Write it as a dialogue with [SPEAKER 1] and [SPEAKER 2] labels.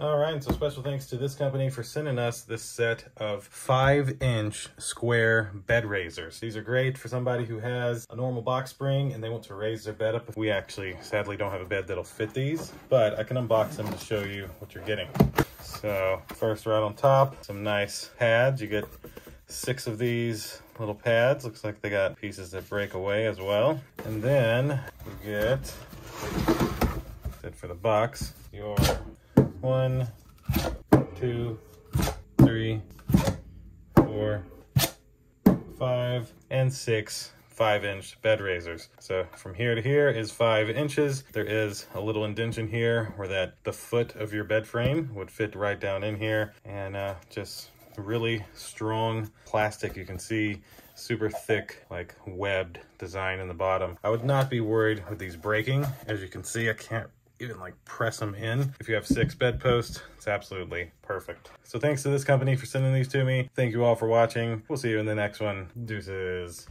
[SPEAKER 1] All right, so special thanks to this company for sending us this set of 5-inch square bed raisers. These are great for somebody who has a normal box spring and they want to raise their bed up. We actually, sadly, don't have a bed that'll fit these, but I can unbox them to show you what you're getting. So first, right on top, some nice pads. You get 6 of these little pads. Looks like they got pieces that break away as well. And then you get, that's it for the box, your 1, 2, 3, 4, 5, and 6 5-inch bed raisers. So from here to here is 5 inches. There is a little indentation here where the foot of your bed frame would fit right down in here, and just really strong plastic. You can see super thick, like webbed design in the bottom. I would not be worried with these breaking. As you can see, I can't even like press them in. If you have 6 bedposts, it's absolutely perfect. So thanks to this company for sending these to me. Thank you all for watching. We'll see you in the next one. Deuces.